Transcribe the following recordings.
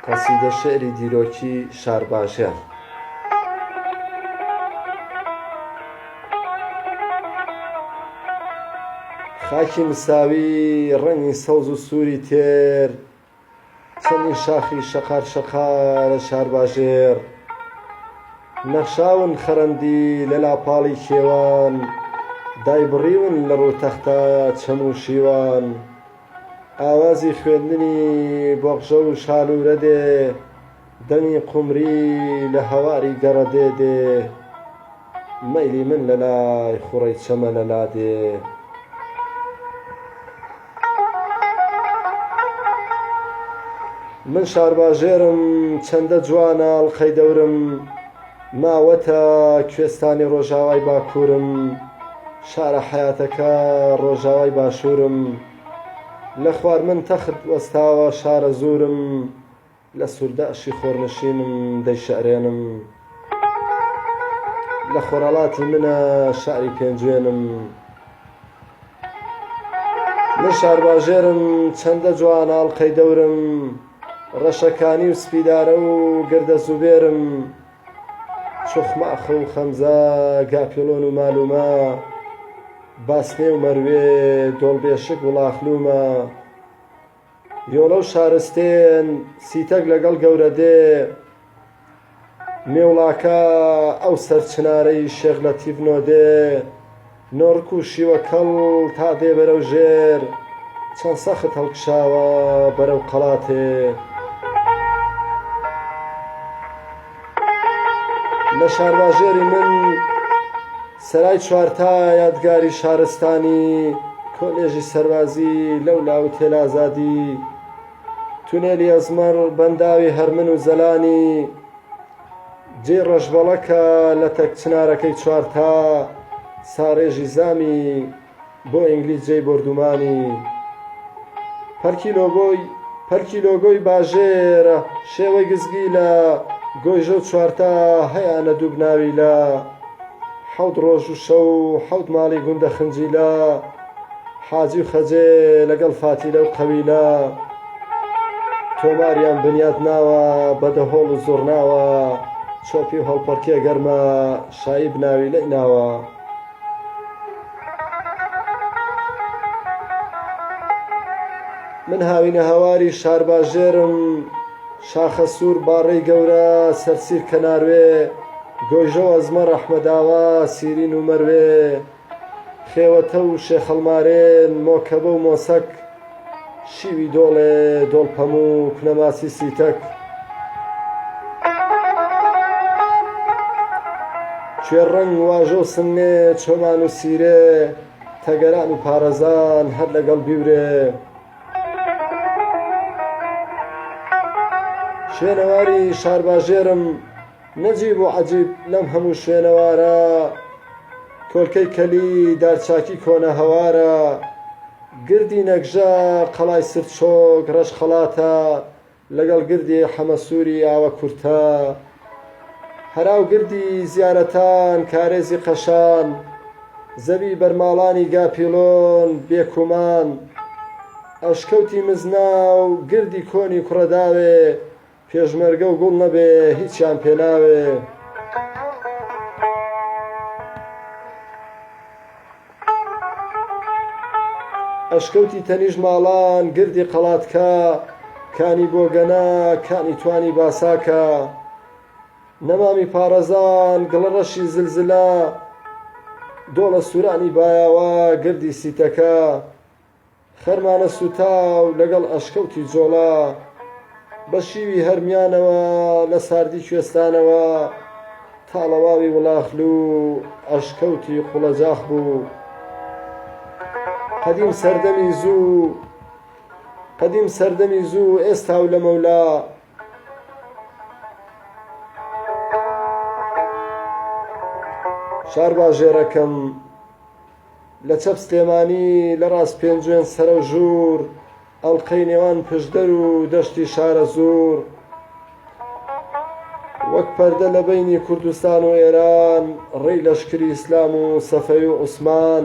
قەسیدە شێعری دیرۆکی شارباژێر. خاکی مساوی ڕەنگی سەوز و سووری تێر، چەندین شاخی شەقار شەقارە شارباژێر، نەخشاون خەرەندی لە لاپاڵی کێوان، دایبڕیون لە ڕووتەختە چەم و شیوان، ئاوازی خوێندنی بۆقژە و شالوورە دێ، دەنگی قومری لە هەواری گەڕەدێ دێ، مەیلی من لە لای خوڕەی چەمە لەلا دێ. من شارباژێرم چەندە جوانە ئەڵقەی دەورم، ماوەتە کوێستانی ڕۆژاوای باکوورم، شارە حەیاتەکە ڕۆژاوای باشوورم، لە خوارمن تەخت وەستاوە شارە زورم، لە سوورداشی خۆرنشینم دەیشەعرێنم، لە خۆرەڵاتی منە شاری پێنجوێنم. من شارباژێرم چەندە جوانە ئەڵقەی دەورم، ڕەشەکانی و سپیدارە و گردە زوبێرم، چۆخماخە و خەمزە گاپێڵۆن و مالومە، باسنێ و مەروێ دۆڵبێشک وڵاخلوومە، یۆڵە و شارستێن سیتەک لەگەڵ گەورە دێ، مێوڵاکە ئەو سەرچنارەی شێخ لەتیف نۆدێ، نۆڕک و شیوە کەڵ تا دێ بەرەو ژێر، چەند سەخت هەڵکشاوە بەرەو قەڵاتێ. لە شارباژێری من سەرای چوارتا یادگاری شارستانی، کۆلێژی سەربازی لەولا و تێلازادی، تونێلی ئەزمەر بەنداوی هەرمن و زەلانی، جێ ڕەشبەڵەکە لە تەک چنارەکەی چوارتا، ساڕێژی زامی بۆ ئینگلیز جێی بردومانی، پەرکی لۆگۆی باژێرە شێوەی گزگیلە، گۆیژە و چوارتا هەیانە دووبناوی لە، حەوت ڕۆژ و شەو حەوت ماڵی گوندە خنجیلە، حاجی و خەجێ لەگەڵ فاتیلە و قەویلە، تۆماریان بنیات ناوە بەدەهۆڵ و زۆر ناوە، چۆپی و هەڵپەڕکێ گەرمە شایی بناوی لەی ناوە. من هاوینە هەواری شارباژێرم، شاخە سوور باڕەی گەورە سەرسیر کەناروێ، گۆیژە و ئەزمە ڕەحمەداوە سیرین و مەروێ، خێوەتە و شێخەڵمارێن مۆکەبە و مۆسەک، شیوی دۆڵێ دۆڵپەم و کونەماسی سیتەک، کوێڕەنگ واژە و سنگێ چۆمان و سیرێ، تەگەران و پارەزان هەر لەگەڵ بیورێ. شوێنەواری شارباژێرم نەجیب و عەجیب لەم هەموو شوێنەوارە، کۆلکەی کەلی دارچاکی کۆنە هەوارە، گردی نەگژە قەڵای سرچۆک ڕەش خەڵاتە، لەگەڵ گردی حەمەسووری ئاوە کورتە، هەراو گردی زیارەتان کارێزی قەشان، زەوی بەرماڵانی گاپیلۆن بێکومان، ئەشکەوتی مزناو گردی کۆنی کوڕەداوێ، پێشمەرگە و گوڵ نەبێ هیچیان پێناوێ. ئەشکەوتی تەنیژ ماڵان گردی قەڵاتکە، کانی بۆگەنە کانی توانی باساکە، نەمامی پارەزان گڵە ڕەشی زلزلە، دۆڵە سوورانی بایاوە گردی سیتەکە، خەرمانە سوتاو لەگەڵ ئەشکەوتی جۆڵە، بە شیوی هەرمیانەوە لە ساردی کوێستانەوە، تاڵەواوی وڵاخلو ئەشکەوتی قوڵەجاخ بوو. قەدیم سەردەمی زوو ئێستا و لە مەولا، شارباژێرەکەم لە چەپ سلێمانی لە ڕاست پێنجوێن سەرە و ژوور، ئەڵقەی نێوان پشدەر و دەشتی شارە زوور، وەک پەردە لە بەینی کوردستان و ئێران، ڕێی لەشکری ئیسلام و سەفەوی و عوسمان،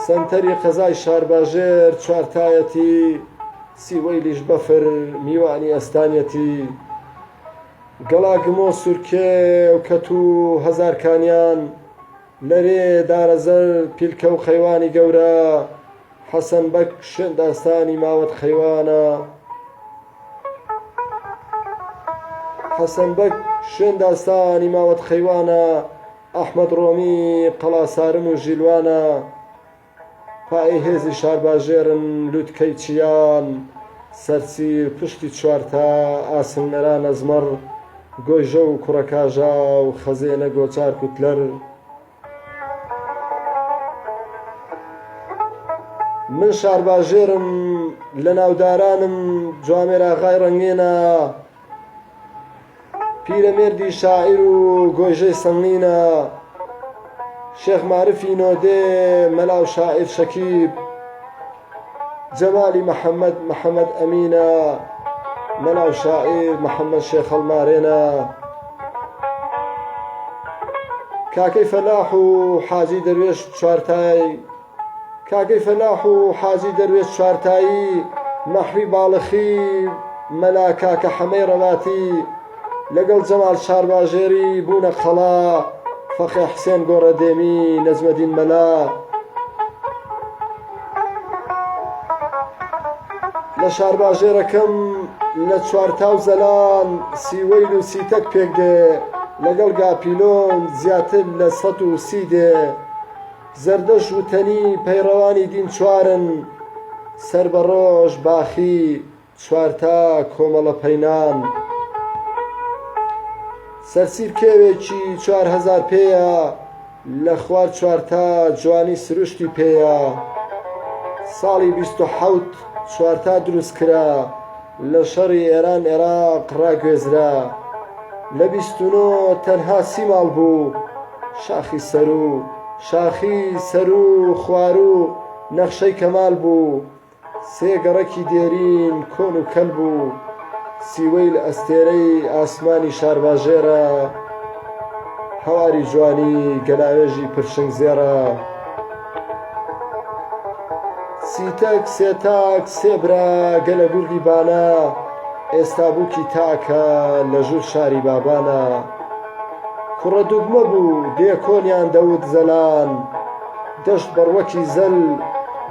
سەنتەری قەزای شارباژێر چوارتایەتی، سیوەیلیش بەفر میوانی ئەستانیەتی گەڵا گمۆ سورکێ و کەت و هەزارکانیان لەرێ دارەزەر پیلکە و خەیوانی گەورە حەسەن بەک شوێن داستانی ماوەت خەیوانە حەسەن بەک شوێن داستانی ماوەت خەیوانە ئەحمەد ڕۆمی قەڵا سارم و ژیلوانە پای هێزی شارباژێرن لوتکەی چیان سەرچیر پشتی چوارتا ئاسنگەران ئەزمەڕ گۆیژە و کوڕەکاژا و خەزێنە گۆچار کوتلەر من شارباژێرم لە ناودارانم جوامێراغای ڕەنگێنە پیرەمێردی شاعیر و گۆیژەی سەنگینە شێخ معرفی نۆدێ مەلاو شاعیر شەکیب جەمالی محەممەد ئەمینە مەلاو شاعیر محەممەد شێخ هەڵمارێنە کاکەی فەلاح و حاجی دەروێش چوارتایی کاکەی فەلاح و حاجی دەروێش چوارتایی مەحوی باڵخی مەلا کاکە حەمەی ڕەواتی لەگەڵ جەمال شارباژێری بوونە خەڵا فەخێ حسێن گۆڕەدێمی نەجمەدین مەلا لە شارباژێرەکەم لە چوارتاو زەلان سیوەیل و سیتەک پێک دێ لەگەڵ گاپیلۆن زیاتر لە 130 دێ زەردەش و تەنی پەیڕەوانی دین چوارن سەر بە ڕۆژ باخی چوارتا کۆمەڵە پەینان سەرسیر کێوێکی 4000 پێیە لە خوار چوارتا جوانی سروشتی پێیە ساڵی 27 چوارتا دروست کرا لە شەڕی ئێران عێراق ڕاگوێزرا لە 29 تەنها 30 ماڵ بوو شاخی سەر و خوار و نەخشەی کەمال بوو سێ گەڕەکی دێرین کۆن و کەل بوو سیوەی لە ئەستێرەی ئاسمانی شارباژێرە هەواری جوانی گەلاوێژی پرشنگ زێرە سیتەک سێتاک سێبرا گەلە گوردی بانە ئێستا بووکی تاکە لە ژوور شاری بابانە کوڕە دوگمە بوو دێ کۆنیان دەوت زەلان دەشت بەڕوەکی زەل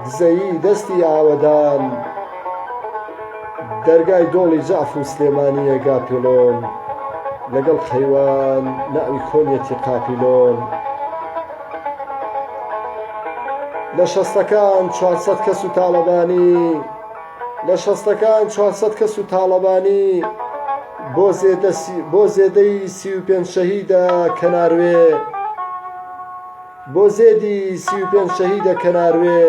دزەیی دەستی ئاوەدان دەرگای دۆڵی جەعف و سلێمانیە گاپیلۆن لەگەڵ خەیوان ناوی کۆنیەتی قاپیلۆن لە شەستەکان 400 کەس و تاڵەبانی لە شەستەکان 400 کەس و تاڵەبانی بۆ زێدەی 35 شەهیدە کەناروێ بۆ زێدی 35 شەهیدە کەناروێ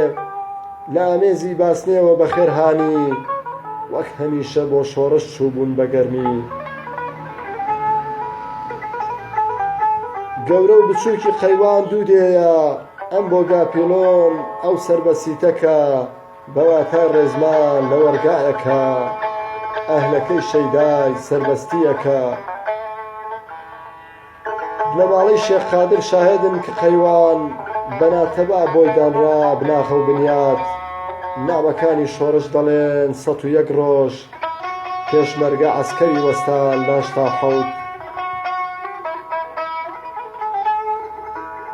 لە ئامێزی باسنێەوە بەخێرهانی وەک هەمیشە بۆ شۆڕش چوو بوون بە گەرمی گەورە و بچووکی قەیوان دوو دێیە ئەم بۆ گاپیلۆن ئەو سەربەسیتەکە بەواتای ڕێزمان لە وەرگایەکە ئەهلەکەی شەیدای سەربەستیەکە لە ماڵەی شێخ قادر شاهێدن کە قەیوان بەناتەبا بۆی دانرا بناخە و بنیات نامەکانی شۆڕش دەڵێن 101 ڕۆژ پێشمەرگە عەسکەری وەستان لاشتا حەوت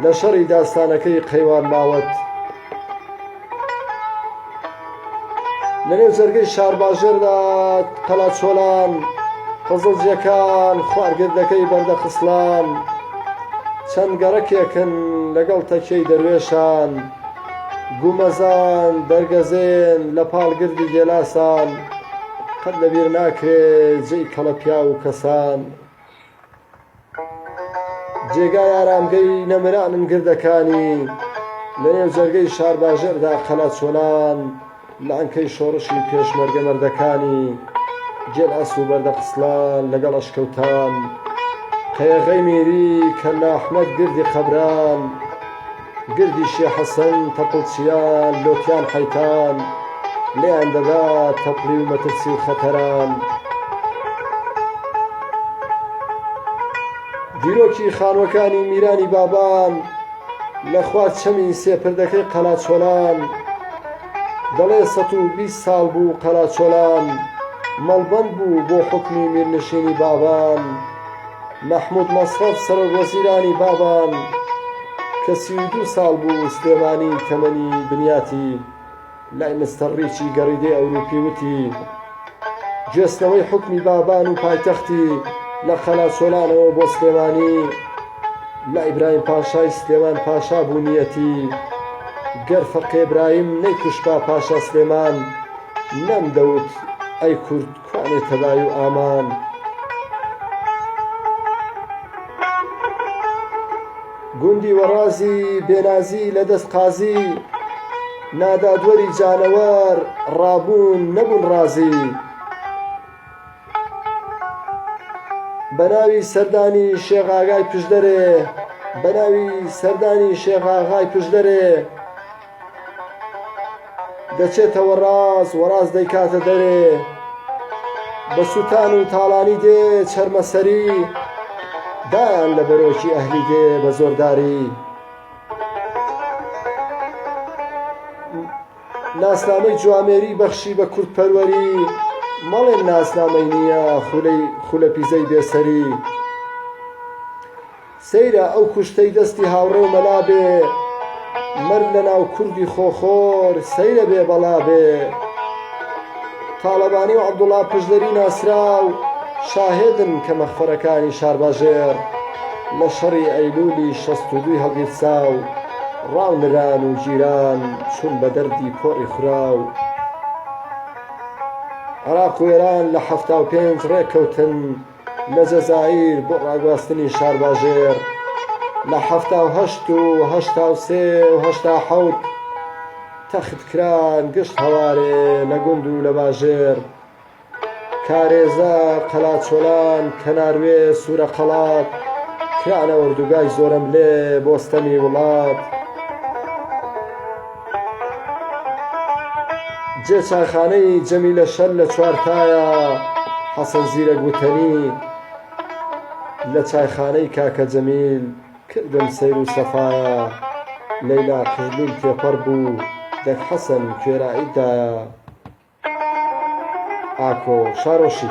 لە شەڕی داستانەکەی قەیوان ماوەت لەنێو جەرگەی شارباژێردا قەلاچۆلان قزڵجیەکان خوارگردەکەی بەردەخستلان چەند گەڕەکێکن لەگەڵ تەکیەی دەروێشان گومەزان دەرگەزێن لە پاڵگردی گێلاسان قەت لەبیر ناکرێ جێی کەڵە پیا و کەسان جێگای ئارامگەی نەمرانن گردەکانی لەنێو جەرگەی شارباژێردا قەلاچۆلان لە ئەنکەی شۆڕشی پێشمەرگە مەردەکانی جێل ئەس و بەردەقسڵان لەگەڵ ئەشکەوتان قەیەغەی میری کەلا ئەحمەد گردی قەبران گردی شێ حەسەن تەقڵچیان لۆتیان حەیتان لێیان دەدا تەپڵی و مەترسی و خەتەران دیرۆکی خانوەکانی میرانی بابان لە خوار چەمی سێپردەکەی قەلاچۆلان دەڵێ 120 ساڵ بوو قەلاچۆلان مەڵبەند بوو بۆ حوکمی میرنشینی بابان محمود مەسرەف سەرۆکوەزیرانی بابان کە 32 ساڵ بوو سلێمانی تەمەنی بنیاتی لای مستەڕیکی گەڕیدەی ئەوروپی وتی گوێستنەوەی حوکمی بابان و پایتەختی لە قەلاچۆلانەوە بۆ سلێمانی لە ئیبراهیم پاشای سلێمان پاشا بوونیەتی گەر فەقێ ئیبراهیم نەیکوشتا پاشا سلێمان نەمدەوت ئەی کورد کوانێ تەبای و ئامان گوندی وەڕازی بێنازی لە دەست قازی نادادوەری جانەوەر ڕابوون نەبوون ڕازی بەناوی سەردانی شێخ ئاغای پشدەرێ بەناوی سەردانی شێخ ئاغای پشدەرێ دەچێتەوە ڕاز وەڕاز دەیکاتە دەرێ بە سوتان و تاڵانی دێ چەرمەسەری دایان لە بەرۆکی ئەهلی دێ بە زۆرداری ناسنامەی جوامێری بەخشی بە کورتپەروەری مەڵێن ناسنامەی نییە خولە پیزەی بێسەری سەیرە ئەو کوشتەی دەستی هاوڕێ و مەلابێ مرد لە ناو کوردی خۆخۆر سەیرە بێ بەڵابێ تاڵەبانی و عەبدوڵڵا پشدەری ناسراو شاهێدن کە مەخفەرەکانی شارباژێر لە شەڕی ئەیلولی 62 هەڵگیرساو ڕاونران و جیران چون بە دەردی پۆڕی خوراو عێراق و ئێران لە 75 ڕێککەوتن لە جەزایر بۆ ڕاگواستنی شارباژێر لە 78 و 83 و 87 تەخت کران گشت هەوارێ لە گوند و لە باژێر کارێزە قەلاچۆلان کەناروێ سوورە قەڵات کرانە ئوردوگای زۆرم لێ بۆستەمی وڵات جێ چایخانەی جەمیلە شەر لە چوارتایە حەسەن زیرە گوتەنی لە چایخانەی کاکە جەمیل کردم سەیر و سەفایە لەیلا قیلول تێپەڕ بوو دەک حەسەن کوێرائیدایە ئاکۆ شارۆشی